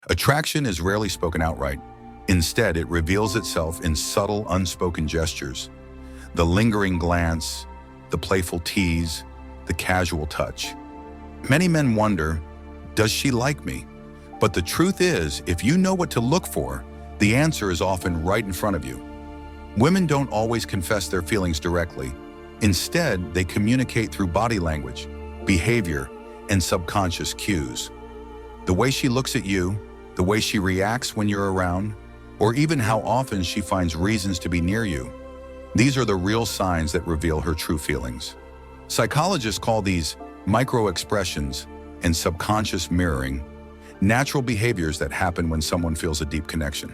Attraction is rarely spoken outright. Instead, it reveals itself in subtle, unspoken gestures. The lingering glance, the playful tease, the casual touch. Many men wonder, does she like me? But the truth is, if you know what to look for, the answer is often right in front of you. Women don't always confess their feelings directly. Instead, they communicate through body language, behavior, and subconscious cues. The way she looks at you, the way she reacts when you're around, or even how often she finds reasons to be near you. These are the real signs that reveal her true feelings. Psychologists call these micro-expressions and subconscious mirroring, natural behaviors that happen when someone feels a deep connection.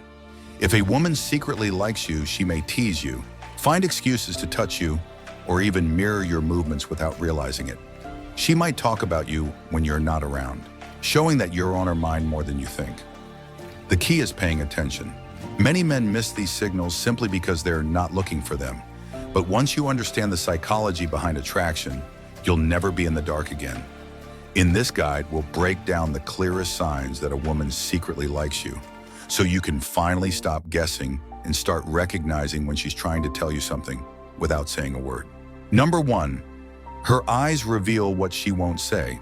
If a woman secretly likes you, she may tease you, find excuses to touch you, or even mirror your movements without realizing it. She might talk about you when you're not around, showing that you're on her mind more than you think. The key is paying attention. Many men miss these signals simply because they're not looking for them. But once you understand the psychology behind attraction, you'll never be in the dark again. In this guide, we'll break down the clearest signs that a woman secretly likes you, so you can finally stop guessing and start recognizing when she's trying to tell you something without saying a word. Number 1, her eyes reveal what she won't say.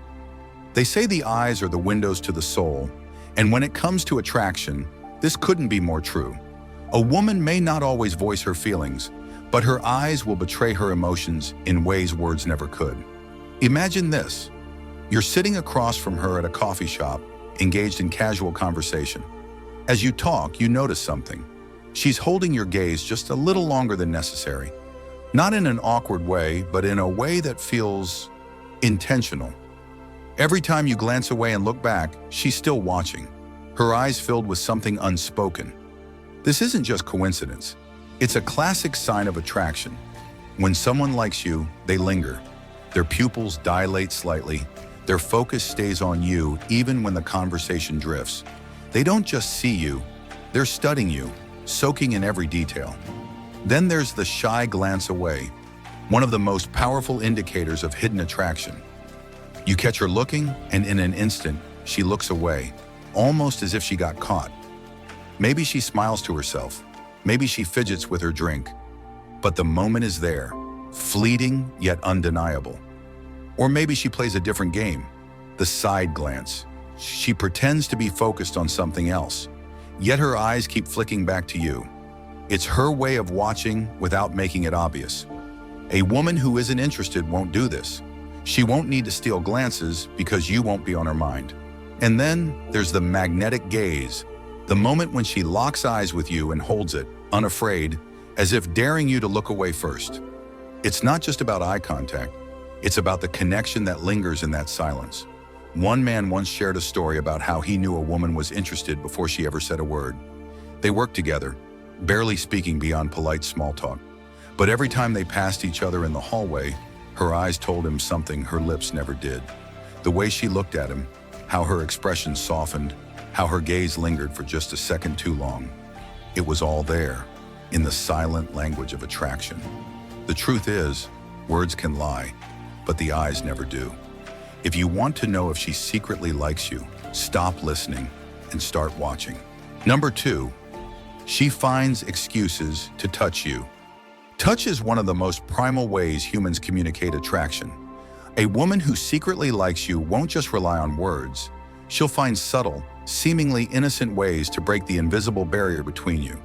They say the eyes are the windows to the soul, and when it comes to attraction, this couldn't be more true. A woman may not always voice her feelings, but her eyes will betray her emotions in ways words never could. Imagine this. You're sitting across from her at a coffee shop, engaged in casual conversation. As you talk, you notice something. She's holding your gaze just a little longer than necessary. Not in an awkward way, but in a way that feels intentional. Every time you glance away and look back, she's still watching, her eyes filled with something unspoken. This isn't just coincidence. It's a classic sign of attraction. When someone likes you, they linger. Their pupils dilate slightly. Their focus stays on you even when the conversation drifts. They don't just see you, they're studying you, soaking in every detail. Then there's the shy glance away, one of the most powerful indicators of hidden attraction. You catch her looking, and in an instant, she looks away, almost as if she got caught. Maybe she smiles to herself. Maybe she fidgets with her drink. But the moment is there, fleeting yet undeniable. Or maybe she plays a different game, the side glance. She pretends to be focused on something else, yet her eyes keep flicking back to you. It's her way of watching without making it obvious. A woman who isn't interested won't do this. She won't need to steal glances because you won't be on her mind. And then there's the magnetic gaze, the moment when she locks eyes with you and holds it, unafraid, as if daring you to look away first. It's not just about eye contact. It's about the connection that lingers in that silence. One man once shared a story about how he knew a woman was interested before she ever said a word. They worked together, barely speaking beyond polite small talk. But every time they passed each other in the hallway, her eyes told him something her lips never did. The way she looked at him, how her expression softened, how her gaze lingered for just a second too long. It was all there, in the silent language of attraction. The truth is, words can lie, but the eyes never do. If you want to know if she secretly likes you, stop listening and start watching. Number 2, she finds excuses to touch you. Touch is one of the most primal ways humans communicate attraction. A woman who secretly likes you won't just rely on words. She'll find subtle, seemingly innocent ways to break the invisible barrier between you.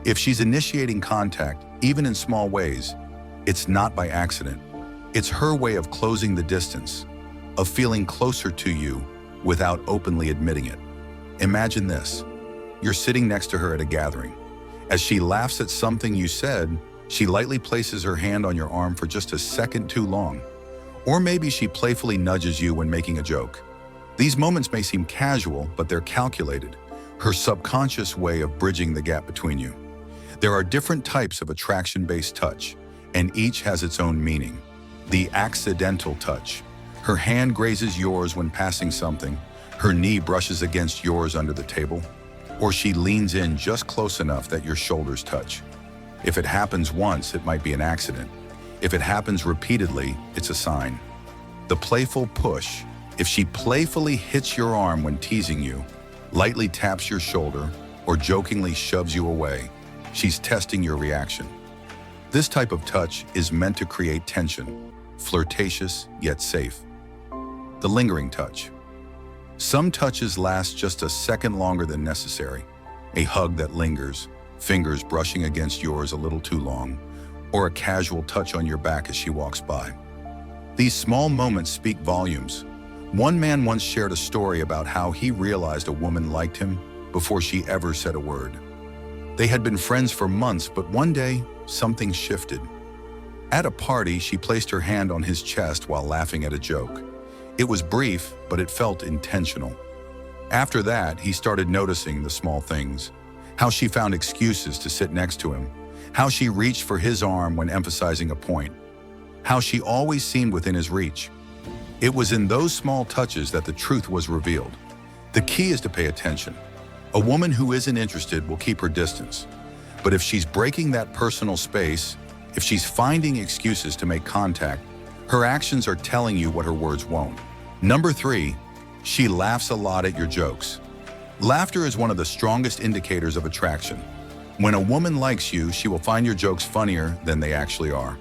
If she's initiating contact, even in small ways, it's not by accident. It's her way of closing the distance, of feeling closer to you without openly admitting it. Imagine this. You're sitting next to her at a gathering. As she laughs at something you said, she lightly places her hand on your arm for just a second too long. Or maybe she playfully nudges you when making a joke. These moments may seem casual, but they're calculated, her subconscious way of bridging the gap between you. There are different types of attraction-based touch, and each has its own meaning. The accidental touch. Her hand grazes yours when passing something, her knee brushes against yours under the table, or she leans in just close enough that your shoulders touch. If it happens once, it might be an accident. If it happens repeatedly, it's a sign. The playful push. If she playfully hits your arm when teasing you, lightly taps your shoulder, or jokingly shoves you away, she's testing your reaction. This type of touch is meant to create tension, flirtatious yet safe. The lingering touch. Some touches last just a second longer than necessary. A hug that lingers, fingers brushing against yours a little too long, or a casual touch on your back as she walks by. These small moments speak volumes. One man once shared a story about how he realized a woman liked him before she ever said a word. They had been friends for months, but one day, something shifted. At a party, she placed her hand on his chest while laughing at a joke. It was brief, but it felt intentional. After that, he started noticing the small things. How she found excuses to sit next to him. How she reached for his arm when emphasizing a point. How she always seemed within his reach. It was in those small touches that the truth was revealed. The key is to pay attention. A woman who isn't interested will keep her distance. But if she's breaking that personal space, if she's finding excuses to make contact, her actions are telling you what her words won't. Number 3, she laughs a lot at your jokes. Laughter is one of the strongest indicators of attraction. When a woman likes you, she will find your jokes funnier than they actually are.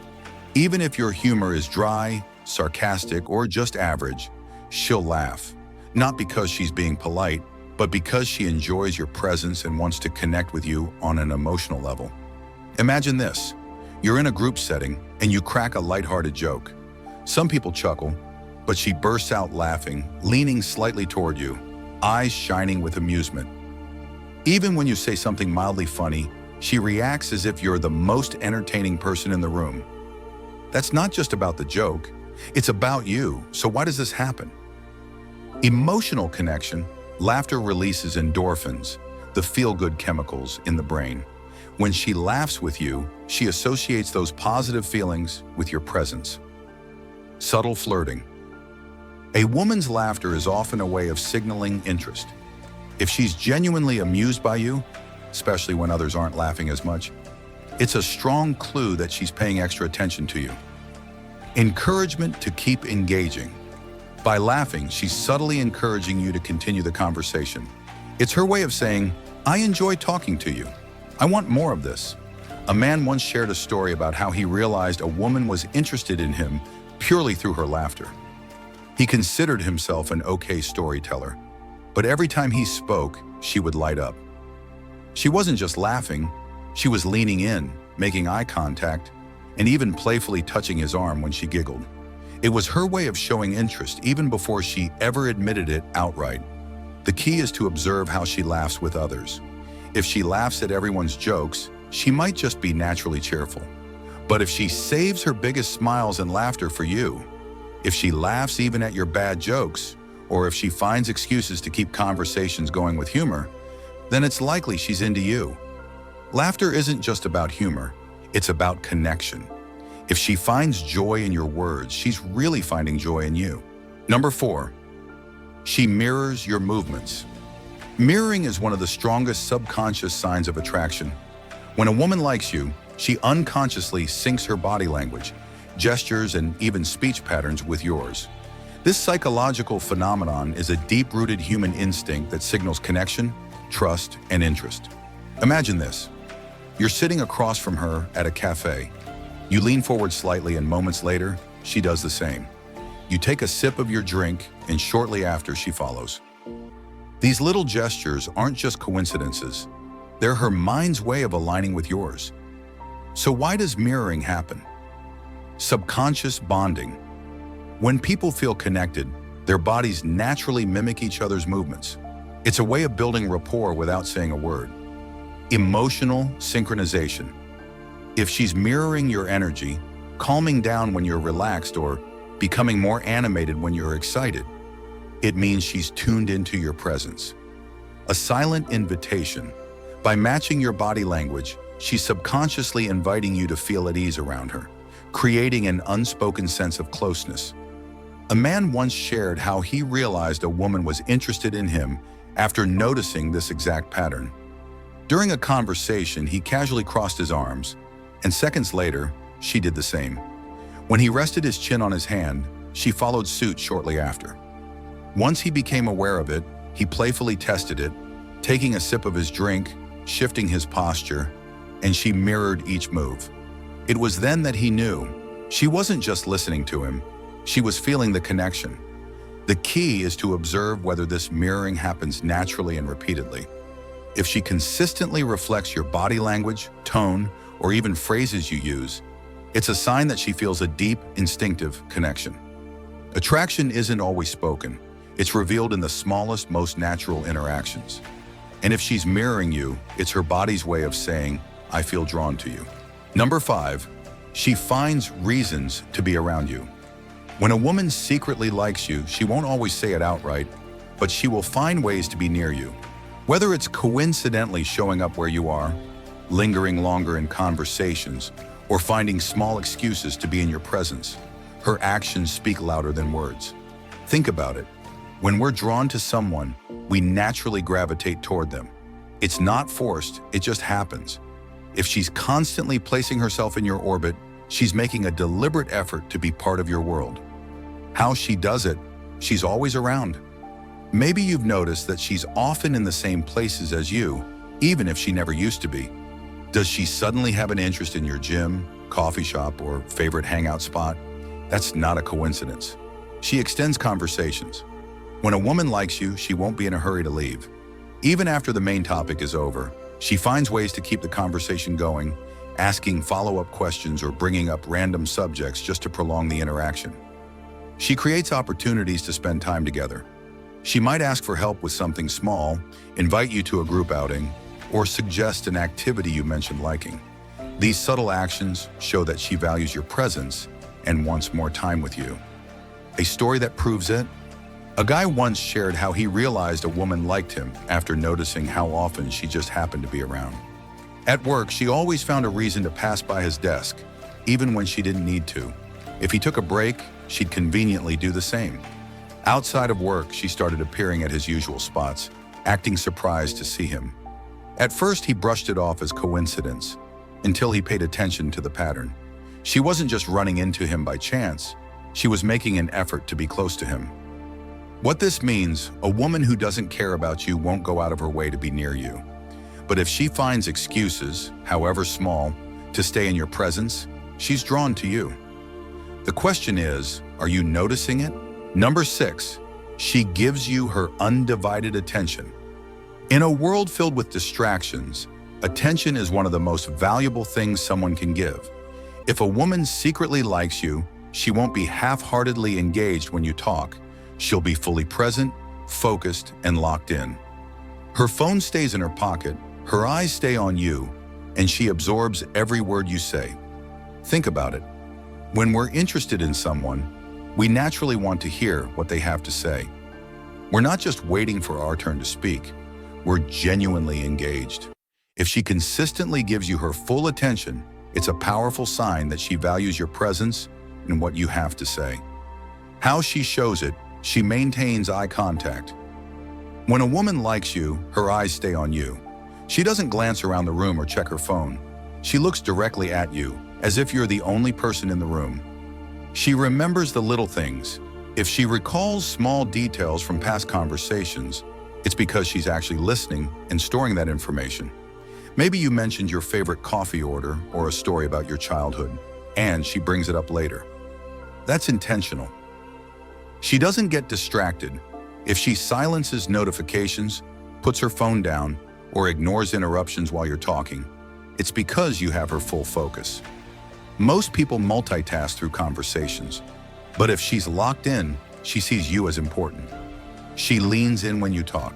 Even if your humor is dry, sarcastic, or just average, she'll laugh. Not because she's being polite, but because she enjoys your presence and wants to connect with you on an emotional level. Imagine this. You're in a group setting and you crack a lighthearted joke. Some people chuckle, but she bursts out laughing, leaning slightly toward you, eyes shining with amusement. Even when you say something mildly funny, she reacts as if you're the most entertaining person in the room. That's not just about the joke, it's about you. So why does this happen? Emotional connection. Laughter releases endorphins, the feel-good chemicals in the brain. When she laughs with you, she associates those positive feelings with your presence. Subtle flirting. A woman's laughter is often a way of signaling interest. If she's genuinely amused by you, especially when others aren't laughing as much, it's a strong clue that she's paying extra attention to you. Encouragement to keep engaging. By laughing, she's subtly encouraging you to continue the conversation. It's her way of saying, I enjoy talking to you. I want more of this. A man once shared a story about how he realized a woman was interested in him purely through her laughter. He considered himself an okay storyteller, but every time he spoke, she would light up. She wasn't just laughing, she was leaning in, making eye contact, and even playfully touching his arm when she giggled. It was her way of showing interest even before she ever admitted it outright. The key is to observe how she laughs with others. If she laughs at everyone's jokes, she might just be naturally cheerful. But if she saves her biggest smiles and laughter for you, if she laughs even at your bad jokes, or if she finds excuses to keep conversations going with humor, then it's likely she's into you. Laughter isn't just about humor, it's about connection. If she finds joy in your words, she's really finding joy in you. Number 4, she mirrors your movements. Mirroring is one of the strongest subconscious signs of attraction. When a woman likes you, she unconsciously syncs her body language, gestures, and even speech patterns with yours. This psychological phenomenon is a deep-rooted human instinct that signals connection, trust, and interest. Imagine this. You're sitting across from her at a cafe. You lean forward slightly, and moments later, she does the same. You take a sip of your drink, and shortly after, she follows. These little gestures aren't just coincidences. They're her mind's way of aligning with yours. So why does mirroring happen? Subconscious bonding. When people feel connected, their bodies naturally mimic each other's movements. It's a way of building rapport without saying a word. Emotional synchronization. If she's mirroring your energy, calming down when you're relaxed, or becoming more animated when you're excited, it means she's tuned into your presence. A silent invitation. By matching your body language, she's subconsciously inviting you to feel at ease around her, creating an unspoken sense of closeness. A man once shared how he realized a woman was interested in him after noticing this exact pattern. During a conversation, he casually crossed his arms, and seconds later, she did the same. When he rested his chin on his hand, she followed suit shortly after. Once he became aware of it, he playfully tested it, taking a sip of his drink, shifting his posture, and she mirrored each move. It was then that he knew she wasn't just listening to him, she was feeling the connection. The key is to observe whether this mirroring happens naturally and repeatedly. If she consistently reflects your body language, tone, or even phrases you use, it's a sign that she feels a deep, instinctive connection. Attraction isn't always spoken. It's revealed in the smallest, most natural interactions. And if she's mirroring you, it's her body's way of saying, I feel drawn to you. Number 5, she finds reasons to be around you. When a woman secretly likes you, she won't always say it outright, but she will find ways to be near you. Whether it's coincidentally showing up where you are, lingering longer in conversations, or finding small excuses to be in your presence, her actions speak louder than words. Think about it. When we're drawn to someone, we naturally gravitate toward them. It's not forced, it just happens. If she's constantly placing herself in your orbit, she's making a deliberate effort to be part of your world. How she does it, she's always around. Maybe you've noticed that she's often in the same places as you, even if she never used to be. Does she suddenly have an interest in your gym, coffee shop, or favorite hangout spot? That's not a coincidence. She extends conversations. When a woman likes you, she won't be in a hurry to leave. Even after the main topic is over, she finds ways to keep the conversation going, asking follow-up questions or bringing up random subjects just to prolong the interaction. She creates opportunities to spend time together. She might ask for help with something small, invite you to a group outing, or suggest an activity you mentioned liking. These subtle actions show that she values your presence and wants more time with you. A story that proves it? A guy once shared how he realized a woman liked him after noticing how often she just happened to be around. At work, she always found a reason to pass by his desk, even when she didn't need to. If he took a break, she'd conveniently do the same. Outside of work, she started appearing at his usual spots, acting surprised to see him. At first, he brushed it off as coincidence, until he paid attention to the pattern. She wasn't just running into him by chance, she was making an effort to be close to him. What this means, a woman who doesn't care about you won't go out of her way to be near you. But if she finds excuses, however small, to stay in your presence, she's drawn to you. The question is, are you noticing it? Number 6, she gives you her undivided attention. In a world filled with distractions, attention is one of the most valuable things someone can give. If a woman secretly likes you, she won't be half-heartedly engaged when you talk. She'll be fully present, focused, and locked in. Her phone stays in her pocket, her eyes stay on you, and she absorbs every word you say. Think about it. When we're interested in someone, we naturally want to hear what they have to say. We're not just waiting for our turn to speak, we're genuinely engaged. If she consistently gives you her full attention, it's a powerful sign that she values your presence and what you have to say. How she shows it, she maintains eye contact. When a woman likes you, her eyes stay on you. She doesn't glance around the room or check her phone. She looks directly at you, as if you're the only person in the room. She remembers the little things. If she recalls small details from past conversations, it's because she's actually listening and storing that information. Maybe you mentioned your favorite coffee order or a story about your childhood, and she brings it up later. That's intentional. She doesn't get distracted. If she silences notifications, puts her phone down, or ignores interruptions while you're talking, it's because you have her full focus. Most people multitask through conversations, but if she's locked in, she sees you as important. She leans in when you talk.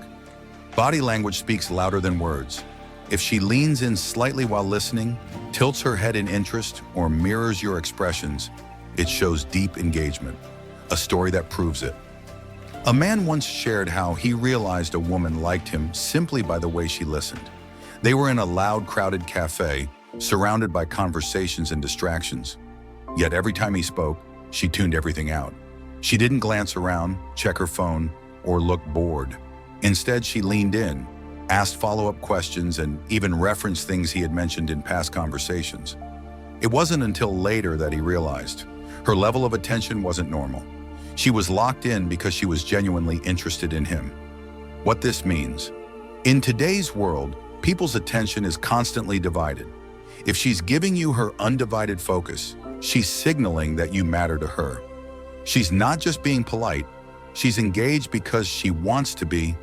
Body language speaks louder than words. If she leans in slightly while listening, tilts her head in interest, or mirrors your expressions, it shows deep engagement, a story that proves it. A man once shared how he realized a woman liked him simply by the way she listened. They were in a loud, crowded cafe, surrounded by conversations and distractions. Yet every time he spoke, she tuned everything out. She didn't glance around, check her phone, or look bored. Instead, she leaned in, asked follow-up questions, and even referenced things he had mentioned in past conversations. It wasn't until later that he realized her level of attention wasn't normal. She was locked in because she was genuinely interested in him. What this means: In today's world, people's attention is constantly divided. If she's giving you her undivided focus, she's signaling that you matter to her. She's not just being polite, she's engaged because she wants to be.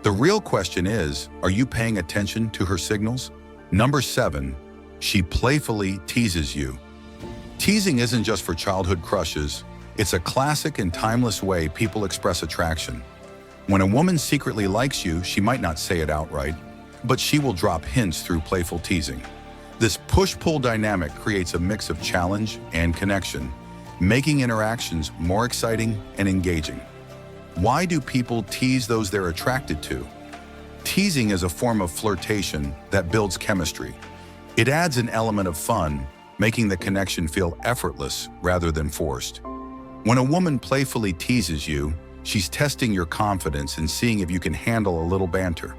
The real question is, are you paying attention to her signals? Number 7, she playfully teases you. Teasing isn't just for childhood crushes, it's a classic and timeless way people express attraction. When a woman secretly likes you, she might not say it outright, but she will drop hints through playful teasing. This push-pull dynamic creates a mix of challenge and connection, making interactions more exciting and engaging. Why do people tease those they're attracted to? Teasing is a form of flirtation that builds chemistry. It adds an element of fun, making the connection feel effortless rather than forced. When a woman playfully teases you, she's testing your confidence and seeing if you can handle a little banter.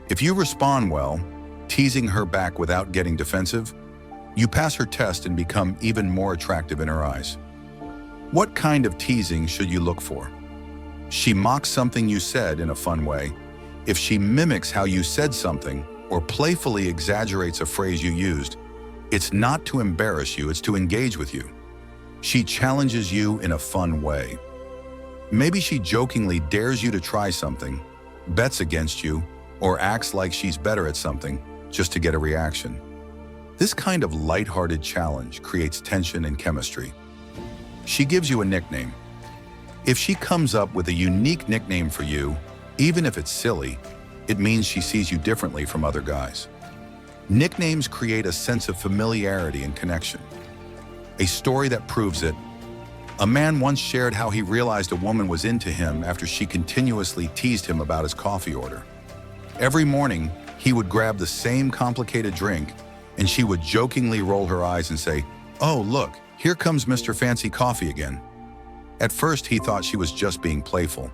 If you respond well, teasing her back without getting defensive, you pass her test and become even more attractive in her eyes. What kind of teasing should you look for? She mocks something you said in a fun way. If she mimics how you said something or playfully exaggerates a phrase you used, it's not to embarrass you, it's to engage with you. She challenges you in a fun way. Maybe she jokingly dares you to try something, bets against you, or acts like she's better at something just to get a reaction. This kind of lighthearted challenge creates tension and chemistry. She gives you a nickname. If she comes up with a unique nickname for you, even if it's silly, it means she sees you differently from other guys. Nicknames create a sense of familiarity and connection. A story that proves it: a man once shared how he realized a woman was into him after she continuously teased him about his coffee order. Every morning, he would grab the same complicated drink, and she would jokingly roll her eyes and say, "Oh, look, here comes Mr. Fancy Coffee again." At first, he thought she was just being playful,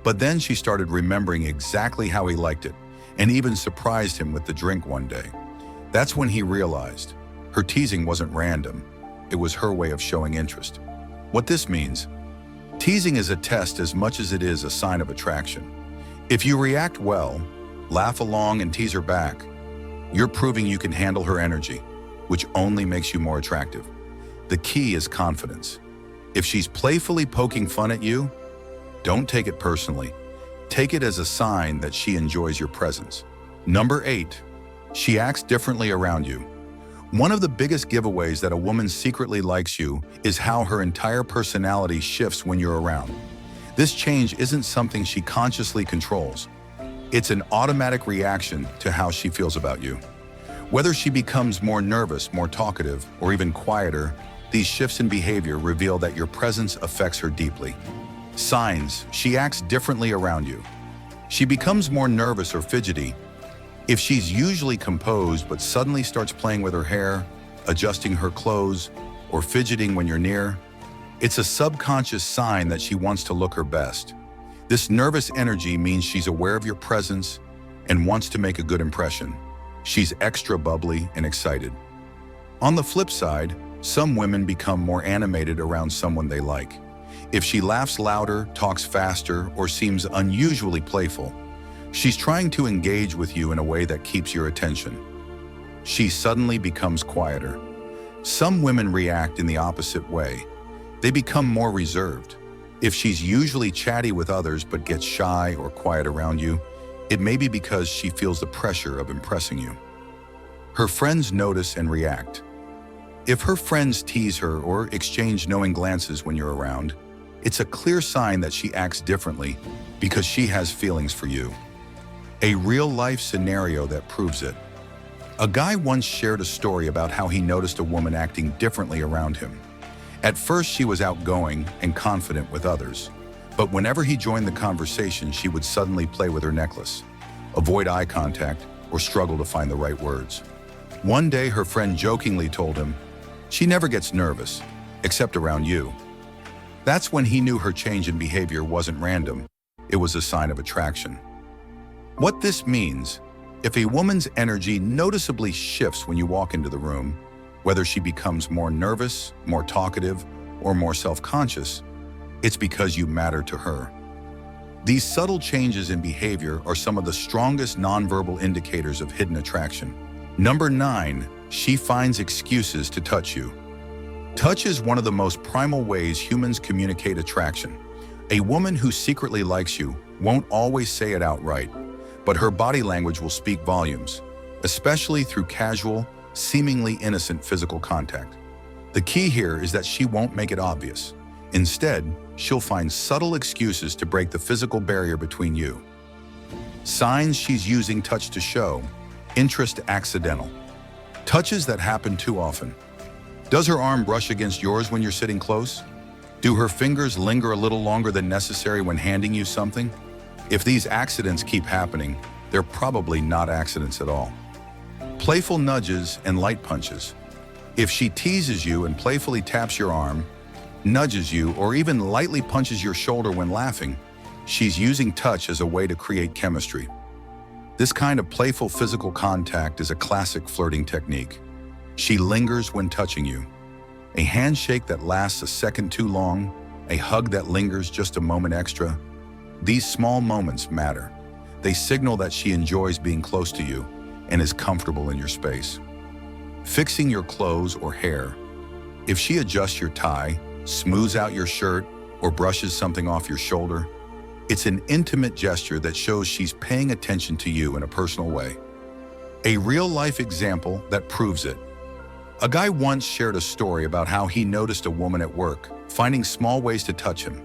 but then she started remembering exactly how he liked it, and even surprised him with the drink one day. That's when he realized her teasing wasn't random. It was her way of showing interest. What this means: teasing is a test as much as it is a sign of attraction. If you react well, laugh along and tease her back, you're proving you can handle her energy, which only makes you more attractive. The key is confidence. If she's playfully poking fun at you, don't take it personally. Take it as a sign that she enjoys your presence. Number 8, she acts differently around you. One of the biggest giveaways that a woman secretly likes you is how her entire personality shifts when you're around. This change isn't something she consciously controls. It's an automatic reaction to how she feels about you. Whether she becomes more nervous, more talkative, or even quieter, these shifts in behavior reveal that your presence affects her deeply. Signs: she acts differently around you. She becomes more nervous or fidgety. If she's usually composed but suddenly starts playing with her hair, adjusting her clothes, or fidgeting when you're near, it's a subconscious sign that she wants to look her best. This nervous energy means she's aware of your presence and wants to make a good impression. She's extra bubbly and excited. On the flip side, some women become more animated around someone they like. If she laughs louder, talks faster, or seems unusually playful, she's trying to engage with you in a way that keeps your attention. She suddenly becomes quieter. Some women react in the opposite way. They become more reserved. If she's usually chatty with others but gets shy or quiet around you, it may be because she feels the pressure of impressing you. Her friends notice and react. If her friends tease her or exchange knowing glances when you're around, it's a clear sign that she acts differently because she has feelings for you. A real-life scenario that proves it. A guy once shared a story about how he noticed a woman acting differently around him. At first, she was outgoing and confident with others, but whenever he joined the conversation, she would suddenly play with her necklace, avoid eye contact, or struggle to find the right words. One day, her friend jokingly told him, "She never gets nervous, except around you." That's when he knew her change in behavior wasn't random. It was a sign of attraction. What this means: if a woman's energy noticeably shifts when you walk into the room, whether she becomes more nervous, more talkative, or more self-conscious, it's because you matter to her. These subtle changes in behavior are some of the strongest nonverbal indicators of hidden attraction. Number 9, she finds excuses to touch you. Touch is one of the most primal ways humans communicate attraction. A woman who secretly likes you won't always say it outright, but her body language will speak volumes, especially through casual, seemingly innocent physical contact. The key here is that she won't make it obvious. Instead, she'll find subtle excuses to break the physical barrier between you. Signs she's using touch to show interest accidental. Touches that happen too often. Does her arm brush against yours when you're sitting close? Do her fingers linger a little longer than necessary when handing you something? If these accidents keep happening, they're probably not accidents at all. Playful nudges and light punches. If she teases you and playfully taps your arm, nudges you, or even lightly punches your shoulder when laughing, she's using touch as a way to create chemistry. This kind of playful physical contact is a classic flirting technique. She lingers when touching you. A handshake that lasts a second too long, a hug that lingers just a moment extra. These small moments matter. They signal that she enjoys being close to you and is comfortable in your space. Fixing your clothes or hair. If she adjusts your tie, smooths out your shirt, or brushes something off your shoulder, it's an intimate gesture that shows she's paying attention to you in a personal way. A real-life example that proves it. A guy once shared a story about how he noticed a woman at work, finding small ways to touch him.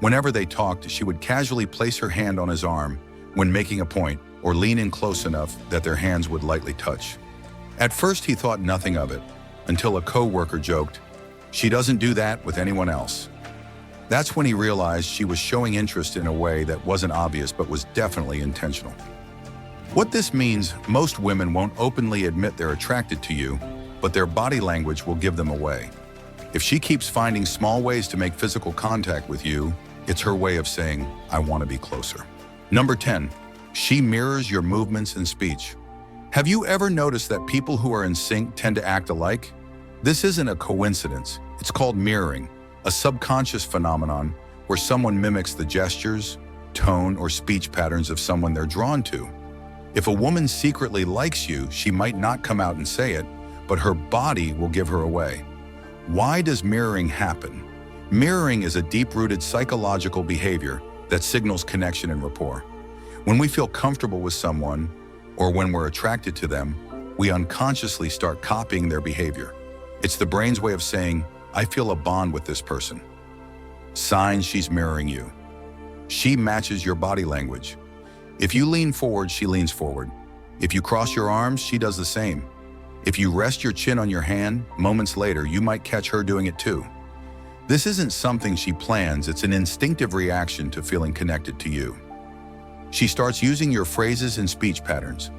Whenever they talked, she would casually place her hand on his arm when making a point, or lean in close enough that their hands would lightly touch. At first, he thought nothing of it, until a co-worker joked, "She doesn't do that with anyone else." That's when he realized she was showing interest in a way that wasn't obvious but was definitely intentional. What this means, most women won't openly admit they're attracted to you, but their body language will give them away. If she keeps finding small ways to make physical contact with you, it's her way of saying, "I want to be closer." Number 10, she mirrors your movements and speech. Have you ever noticed that people who are in sync tend to act alike? This isn't a coincidence. It's called mirroring, a subconscious phenomenon where someone mimics the gestures, tone, or speech patterns of someone they're drawn to. If a woman secretly likes you, she might not come out and say it, but her body will give her away. Why does mirroring happen? Mirroring is a deep-rooted psychological behavior that signals connection and rapport. When we feel comfortable with someone, or when we're attracted to them, we unconsciously start copying their behavior. It's the brain's way of saying, "I feel a bond with this person." Signs she's mirroring you. She matches your body language. If you lean forward, she leans forward. If you cross your arms, she does the same. If you rest your chin on your hand, moments later, you might catch her doing it too. This isn't something she plans, it's an instinctive reaction to feeling connected to you. She starts using your phrases and speech patterns.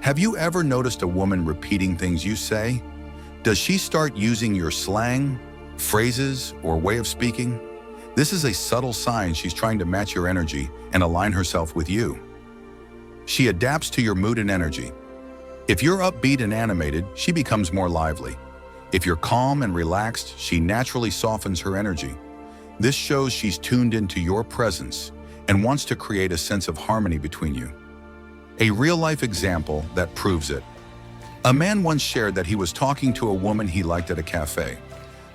Have you ever noticed a woman repeating things you say? Does she start using your slang, phrases, or way of speaking? This is a subtle sign she's trying to match your energy and align herself with you. She adapts to your mood and energy. If you're upbeat and animated, she becomes more lively. If you're calm and relaxed, she naturally softens her energy. This shows she's tuned into your presence and wants to create a sense of harmony between you. A real-life example that proves it. A man once shared that he was talking to a woman he liked at a cafe.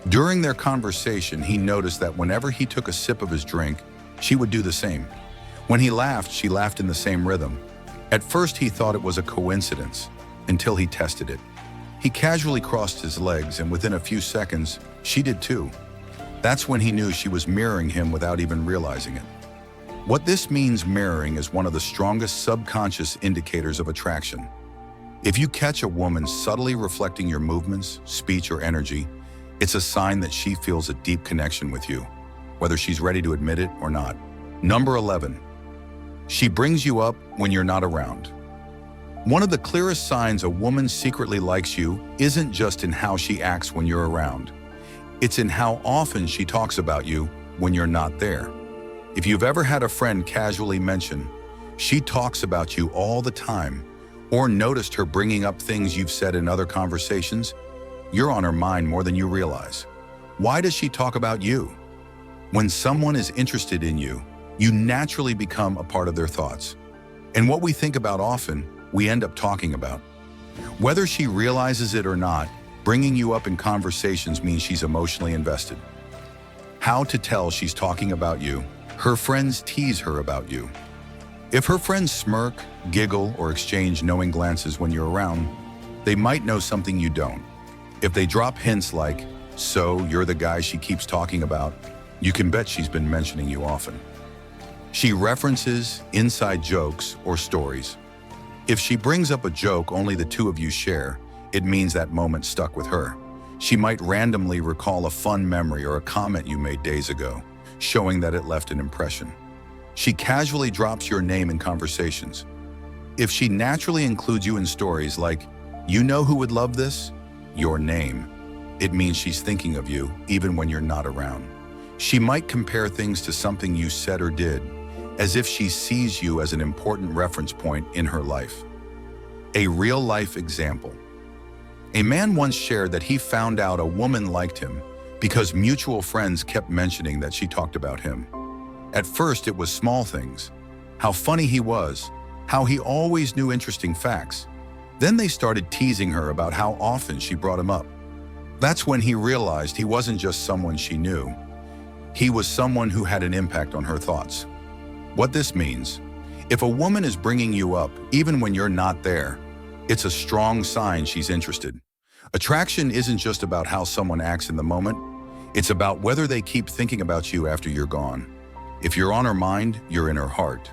During their conversation, he noticed that whenever he took a sip of his drink, she would do the same. When he laughed, she laughed in the same rhythm. At first, he thought it was a coincidence, until he tested it. He casually crossed his legs, and within a few seconds, she did too. That's when he knew she was mirroring him without even realizing it. What this means, mirroring is one of the strongest subconscious indicators of attraction. If you catch a woman subtly reflecting your movements, speech, or energy, it's a sign that she feels a deep connection with you, whether she's ready to admit it or not. Number 11, she brings you up when you're not around. One of the clearest signs a woman secretly likes you isn't just in how she acts when you're around. It's in how often she talks about you when you're not there. If you've ever had a friend casually mention, "She talks about you all the time," or noticed her bringing up things you've said in other conversations, you're on her mind more than you realize. Why does she talk about you? When someone is interested in you, You naturally become a part of their thoughts. And what we think about often, we end up talking about. Whether she realizes it or not, bringing you up in conversations means she's emotionally invested. How to tell she's talking about you? Her friends tease her about you. If her friends smirk, giggle, or exchange knowing glances when you're around, they might know something you don't. If they drop hints like, "So, you're the guy she keeps talking about," you can bet she's been mentioning you often. She references inside jokes or stories. If she brings up a joke only the two of you share, it means that moment stuck with her. She might randomly recall a fun memory or a comment you made days ago, showing that it left an impression. She casually drops your name in conversations. If she naturally includes you in stories like, "You know who would love this?" Your name, it means she's thinking of you even when you're not around. She might compare things to something you said or did, as if she sees you as an important reference point in her life. A real-life example. A man once shared that he found out a woman liked him because mutual friends kept mentioning that she talked about him. At first, it was small things. How funny he was, how he always knew interesting facts. Then they started teasing her about how often she brought him up. That's when he realized he wasn't just someone she knew. He was someone who had an impact on her thoughts. What this means: if a woman is bringing you up, even when you're not there, it's a strong sign she's interested. Attraction isn't just about how someone acts in the moment, it's about whether they keep thinking about you after you're gone. If you're on her mind, you're in her heart.